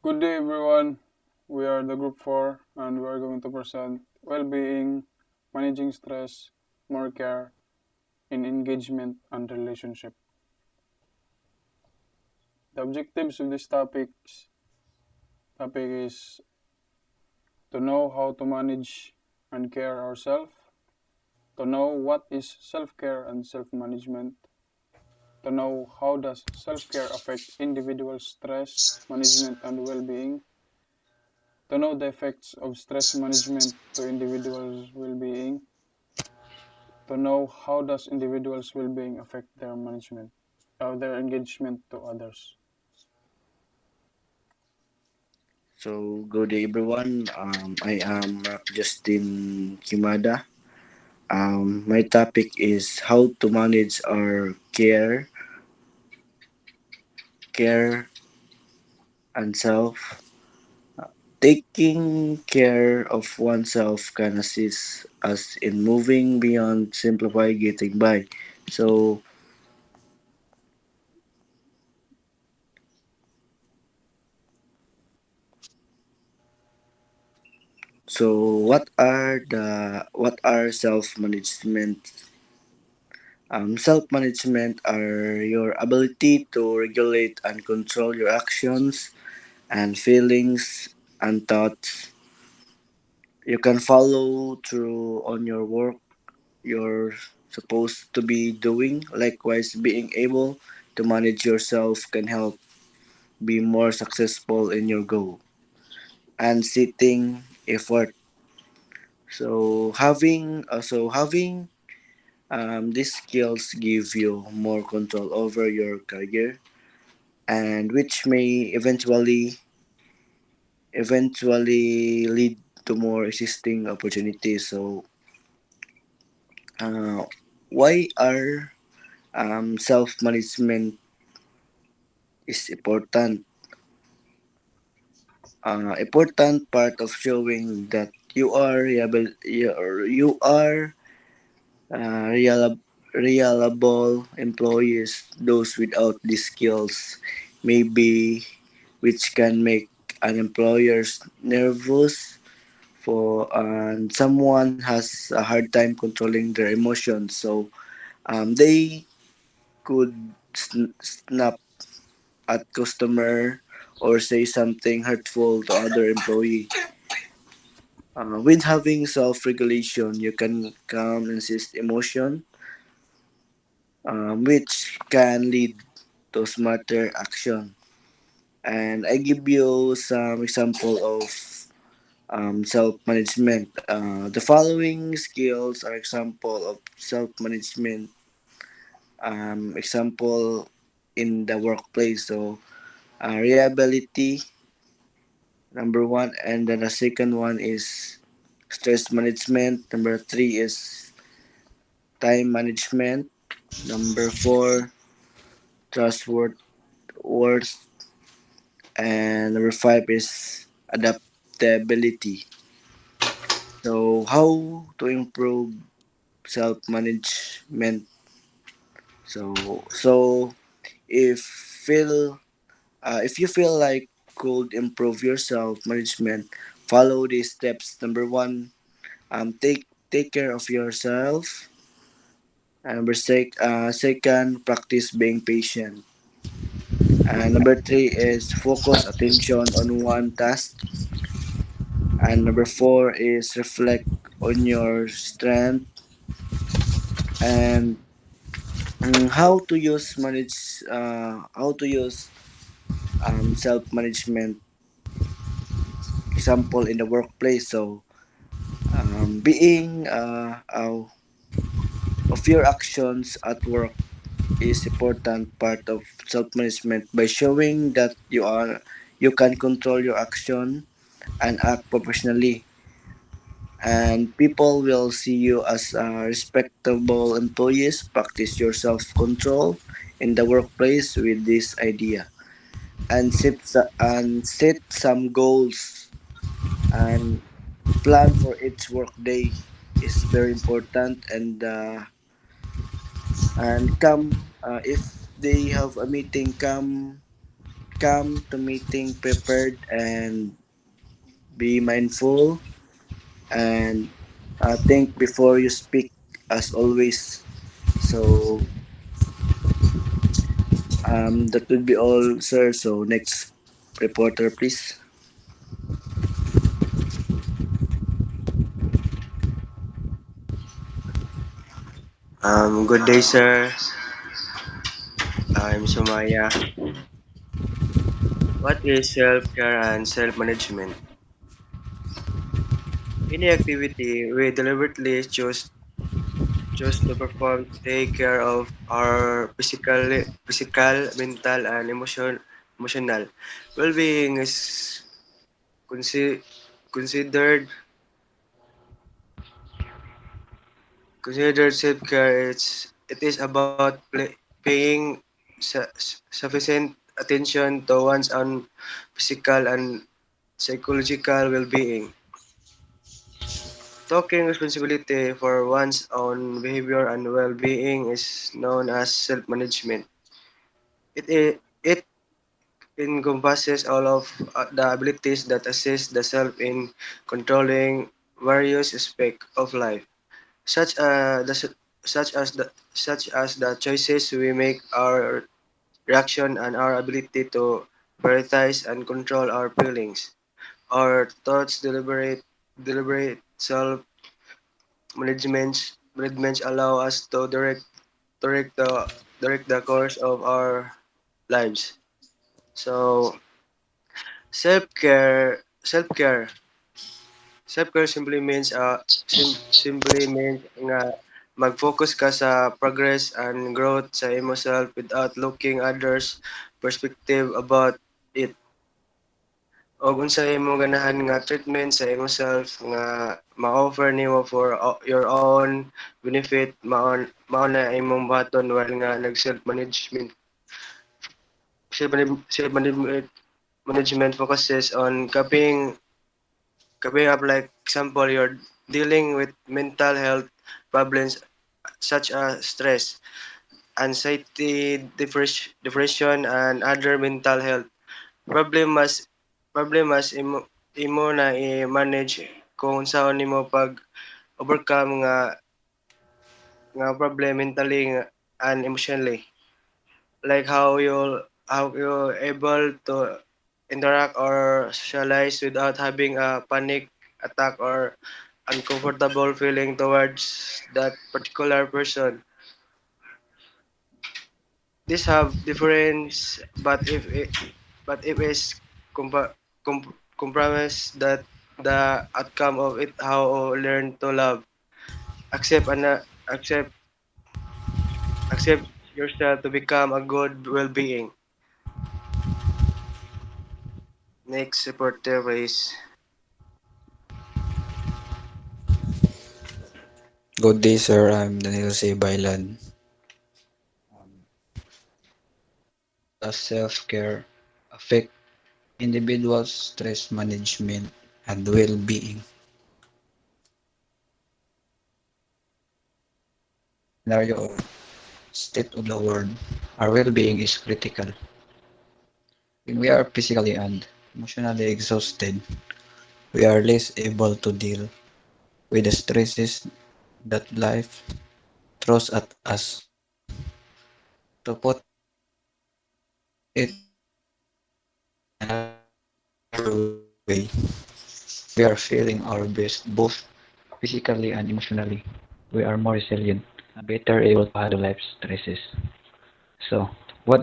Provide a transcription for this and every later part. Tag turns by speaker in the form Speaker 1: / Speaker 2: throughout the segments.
Speaker 1: Good day, everyone. We are the Group 4 and we are going to present well being, managing stress, more care in engagement and relationship. The objectives of this topic is to know how to manage and care ourselves, to know what is self care and self management, to know how does self care affect individual stress management and well being, to know the effects of stress management to individuals' well being, to know how does individuals' well-being affect their management, their engagement to others.
Speaker 2: Good day everyone. I am Justin Kimada. My topic is how to manage our care and self. Taking care of oneself can assist us in moving beyond simplify getting by. So, what are self management? Self management are your ability to regulate and control your actions and feelings and thoughts. You can follow through on your work you're supposed to be doing. Likewise, being able to manage yourself can help be more successful in your goal and setting effort. So having these skills give you more control over your career and which may eventually lead to more existing opportunities. So, uh, why are self management is important? Important part of showing that you are reliable employees. Those without these skills, maybe which can make an employers nervous for and someone has a hard time controlling their emotions, so they could snap at customer or say something hurtful to other employee. With having self-regulation you can calm and resist emotion, which can lead to smarter action. And I give you some example of self-management. The following skills are example of self-management. Example in the workplace. So reliability, number one, and then the second one is stress management. Number three is time management. Number four, trustworth worth, and number five is adaptability. So how to improve self management? So feel if you feel like could improve your self management, follow these steps. Number one, take care of yourself. And second, practice being patient. And number three is focus attention on one task. And number four is reflect on your strength and how to use self management example in the workplace. So being of your actions at work is important part of self-management by showing that you can control your action and act professionally, and people will see you as respectable employees. Practice your self-control in the workplace with this idea and set some goals and plan for each work day is very important. And come if they have a meeting, come come to meeting prepared and be mindful and think before you speak as always. So that would be all, sir. So next reporter, please.
Speaker 3: Good day, sir. I'm Sumaya. What is self-care and self-management? Any activity we deliberately choose to perform to take care of our physical, mental, and emotional well-being is consi- considered considered self-care. It is about paying sufficient attention to one's own physical and psychological well-being. Taking responsibility for one's own behavior and well-being is known as self-management. It encompasses all of the abilities that assist the self in controlling various aspects of life, such as the choices we make, our reaction, and our ability to prioritize and control our feelings. Our thoughts deliberate self management allow us to direct the direct the course of our lives. So self care self care simply means nga mag-focus ka sa progress and growth sa imo self without looking others perspective about it. O unsa imong ganahan nga treatment sa imong self nga ma-offer nimo for your own benefit, mao na imong baton while nga nag self management. Self management focuses on coping up, like example you're dealing with mental health problems such as stress, anxiety, depression, and other mental health problem. Mas imo na i-manage kung saan nimo pag overcome nga problem mentally and emotionally, like how you able to interact or socialize without having a panic attack or uncomfortable feeling towards that particular person. These have difference, but if is compromise that the outcome of it, how learn to love, accept and accept accept yourself to become a good well-being. Next reporter please.
Speaker 4: Good day, sir. I'm Daniel C. Bailan. Does self-care affect individuals' stress management and well-being? Scenario of state of the world. Our well-being is critical. When we are physically and emotionally exhausted, we are less able to deal with the stresses that life throws at us. To put it in another way, we are feeling our best both physically and emotionally. We are more resilient and better able to handle life's stresses. So, what is stress management?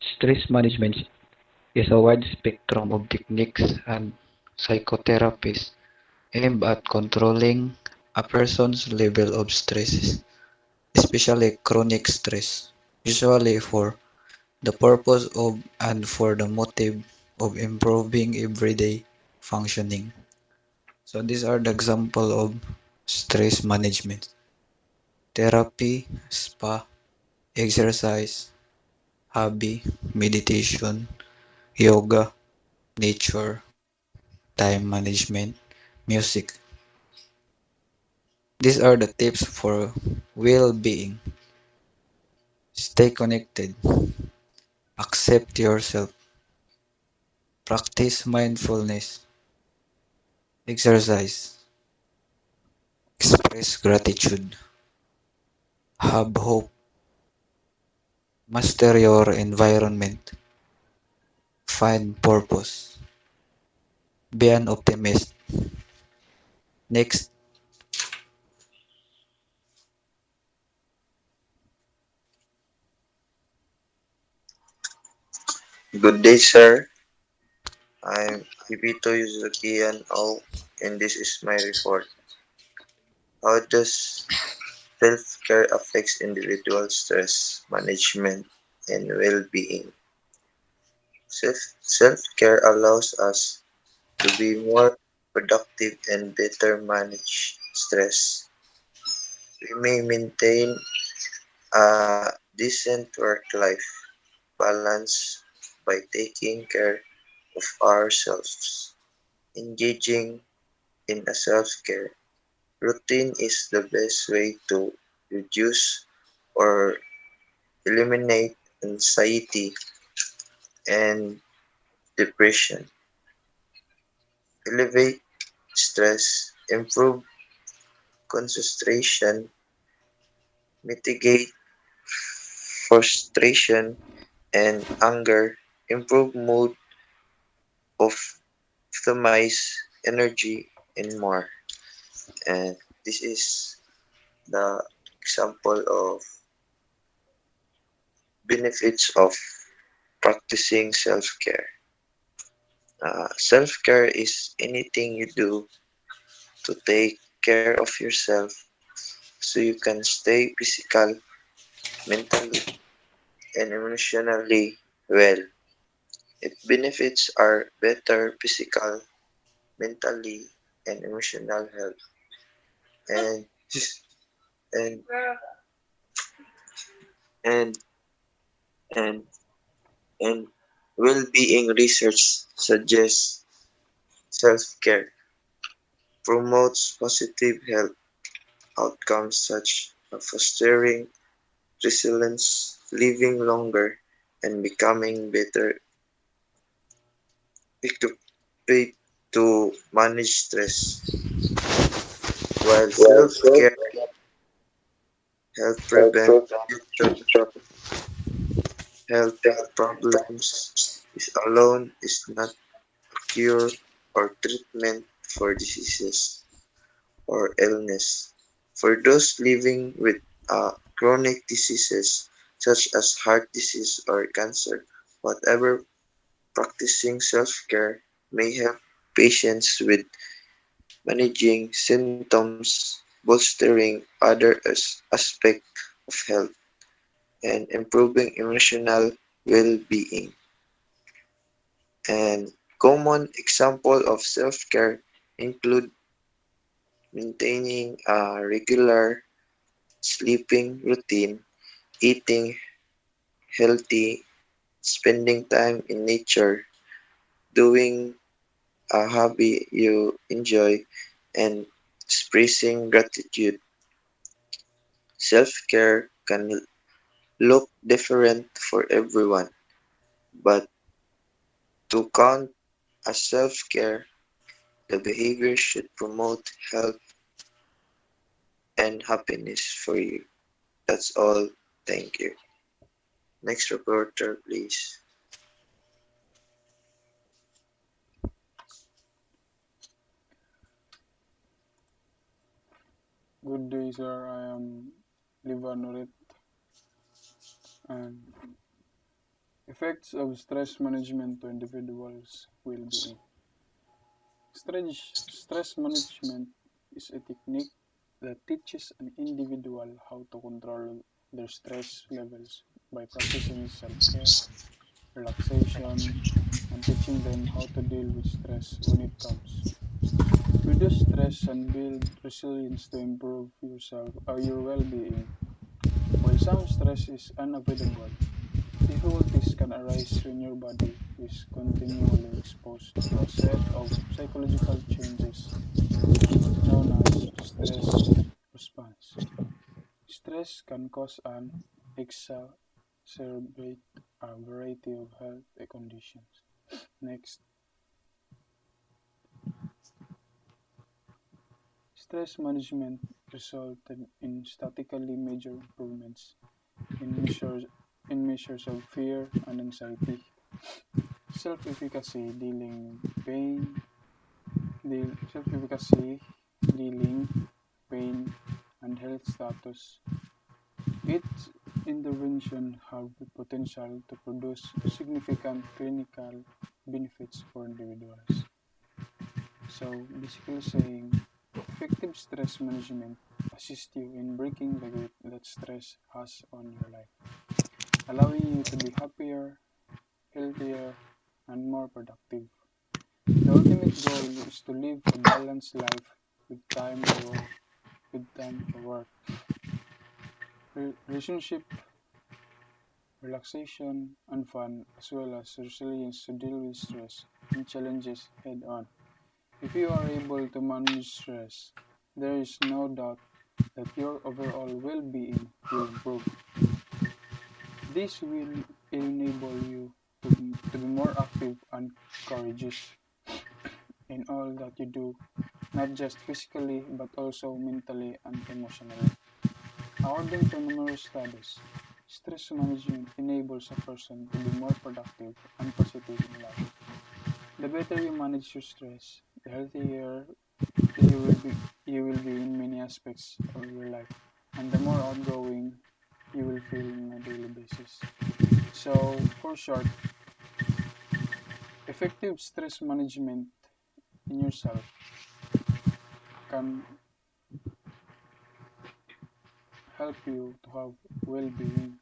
Speaker 4: Stress management is a wide spectrum of techniques and psychotherapies aimed at controlling a person's level of stress, especially chronic stress, usually for the purpose of and for the motive of improving everyday functioning. So these are the example of stress management: therapy, spa, exercise, hobby, meditation, yoga, nature, time management, music. These are the tips for well-being. Stay connected. Accept yourself. Practice mindfulness. Exercise. Express gratitude. Have hope. Master your environment. Find purpose. Be an optimist. Next,
Speaker 5: Good day, sir. I'm Hibito Yuzukiyan O, and this is my report. How does self-care affects individual stress management and well-being? Self-care allows us to be more productive and better manage stress. We may maintain a decent work-life balance by taking care of ourselves. Engaging in a self-care routine is the best way to reduce or eliminate anxiety and depression, elevate stress, improve concentration, mitigate frustration and anger, improve mood, optimize energy, and more. And this is the example of benefits of practicing self-care. Self-care is anything you do to take care of yourself so you can stay physical, mentally, and emotionally well. Its benefits are better physical, mentally, and emotional health, and and and and and well-being research suggests self-care promotes positive health outcomes such as fostering resilience, living longer, and becoming better equipped to manage stress. While self-care helps prevent future health problems, this alone is not a cure or treatment for diseases or illness. For those living with chronic diseases such as heart disease or cancer, whatever practicing self-care may help patients with managing symptoms, bolstering other aspects of health, and improving emotional well-being. And common examples of self-care include maintaining a regular sleeping routine, eating healthy, spending time in nature, doing a hobby you enjoy, and expressing gratitude. Self-care can look different for everyone, but to count as self-care, the behavior should promote health and happiness for you. That's all. Thank you. Next reporter, please.
Speaker 1: Good day, sir. I am Livanurit. And effects of stress management to individuals' well-being. Stress management is a technique that teaches an individual how to control their stress levels by practicing self-care, relaxation, and teaching them how to deal with stress when it comes. Reduce stress and build resilience to improve your well-being. While some stress is unavoidable, difficulties can arise when your body is continually exposed to a set of psychological changes known as stress response. Stress can cause an exacerbate a variety of health conditions. Next, stress management resulted in statistically major improvements in measures of fear and anxiety, self-efficacy dealing pain, self-efficacy dealing pain and health status. Its intervention have the potential to produce significant clinical benefits for individuals. So basically saying effective stress management assists you in breaking the grip that stress has on your life, allowing you to be happier, healthier, and more productive. The ultimate goal is to live a balanced life with time for work, relationship, relaxation, and fun, as well as resilience to deal with stress and challenges head on. If you are able to manage stress, there is no doubt that your overall well being will improve. This will enable you to be more active and courageous in all that you do, not just physically but also mentally and emotionally. According to numerous studies, stress management enables a person to be more productive and positive in life. The better you manage your stress, the healthier you will be in many aspects of your life, and the more outgoing you will feel on a daily basis. So, for short, effective stress management in yourself can help you to have well-being.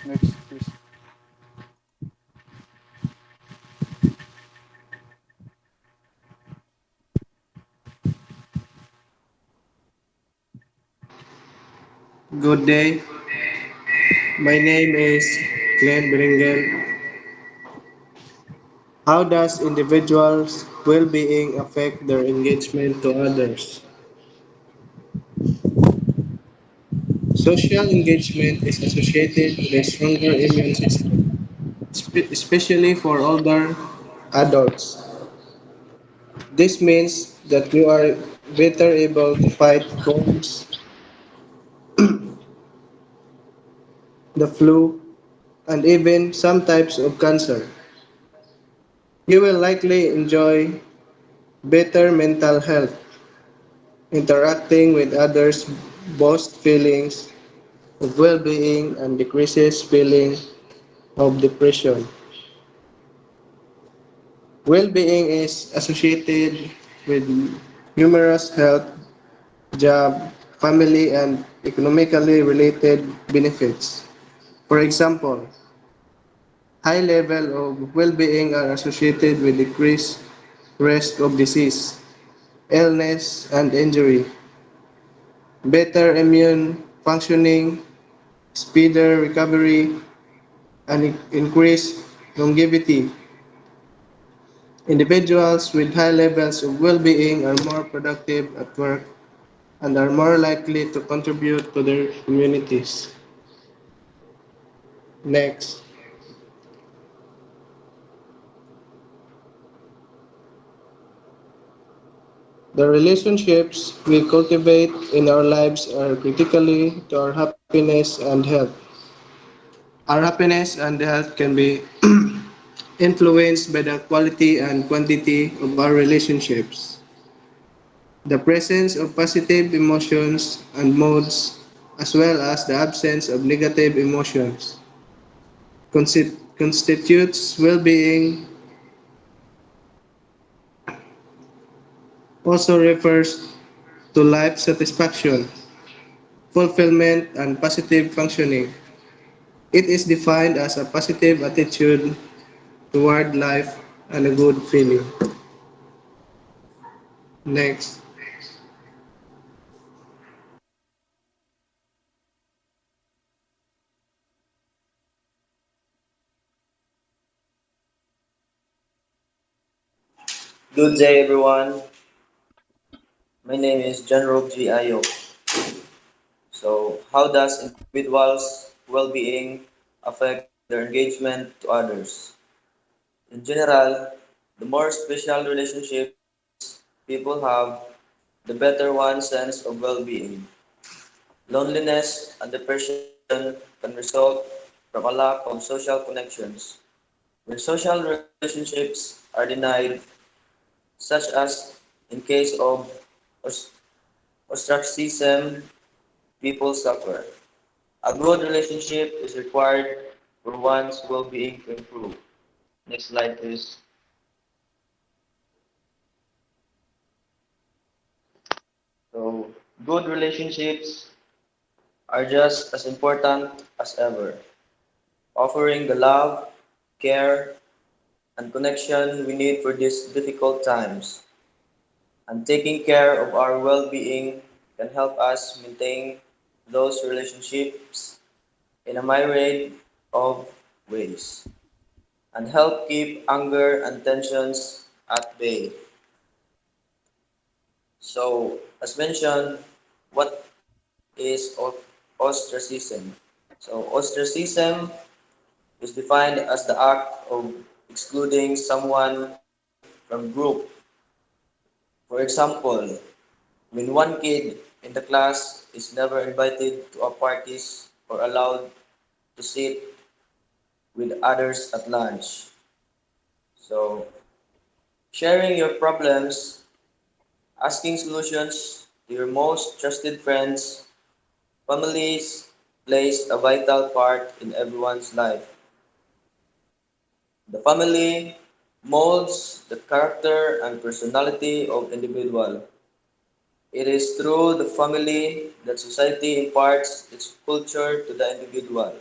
Speaker 1: Next, please.
Speaker 3: Good day. My name is Glenn Beringen. How does individuals' well-being affect their engagement to others? Social engagement is associated with a stronger immune system, especially for older adults. This means that you are better able to fight colds, the flu, and even some types of cancer. You will likely enjoy better mental health. Interacting with others boosts feelings of well-being and decreases feeling of depression. Well-being is associated with numerous health, job, family, and economically related benefits. For example, high level of well-being are associated with decreased risk of disease, illness, and injury, better immune functioning, speeder recovery, and increased longevity. Individuals with high levels of well-being are more productive at work and are more likely to contribute to their communities. Next, the relationships we cultivate in our lives are critically to our happiness and health. Our happiness and health can be influenced by the quality and quantity of our relationships. The presence of positive emotions and moods, as well as the absence of negative emotions, constitutes well-being. Also refers to life satisfaction, fulfillment, and positive functioning. It is defined as a positive attitude toward life and a good feeling. Next,
Speaker 5: Good day, everyone. My name is General G. Ayo.
Speaker 6: So, how does individuals' well-being affect their engagement to others? In general, the more special relationships people have, the better one's sense of well-being. Loneliness and depression can result from a lack of social connections. When social relationships are denied, such as in case of os- ostracism, people suffer. A good relationship is required for one's well-being to improve. Next slide, please. So, good relationships are just as important as ever, offering the love, care, and connection we need for these difficult times. And taking care of our well being can help us maintain those relationships in a myriad of ways and help keep anger and tensions at bay. So, as mentioned, what is ostracism? So, ostracism is defined as the act of excluding someone from group. For example, when one kid in the class is never invited to a parties or allowed to sit with others at lunch. So, sharing your problems, asking solutions to your most trusted friends, families plays a vital part in everyone's life. The family molds the character and personality of individual. It is through the family that society imparts its culture to the individual.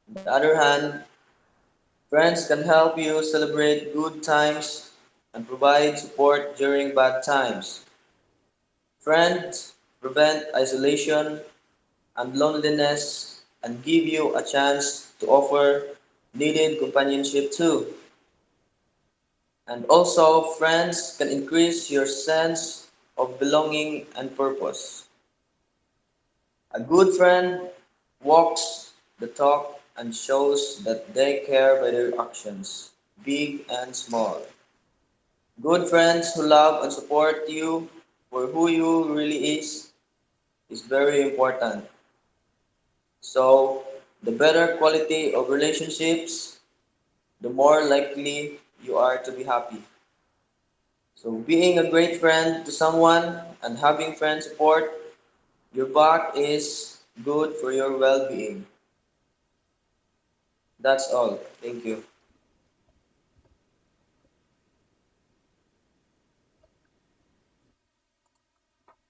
Speaker 6: On the other hand, friends can help you celebrate good times and provide support during bad times. Friends prevent isolation and loneliness and give you a chance to offer needed companionship too. And also, friends can increase your sense of belonging and purpose. A good friend walks the talk and shows that they care by their actions, big and small. Good friends who love and support you for who you really is very important. So, the better quality of relationships, the more likely you are to be happy. So, being a great friend to someone and having friend support your back is good for your well being. That's all. Thank you.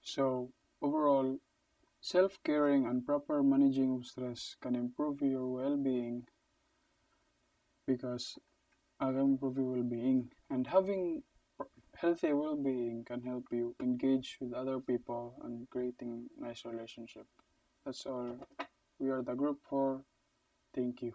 Speaker 1: So, overall, self-caring and proper managing of stress can improve your well-being because can improve your well-being, and having healthy well-being can help you engage with other people and creating nice relationship. That's all. We are the group 4. Thank you.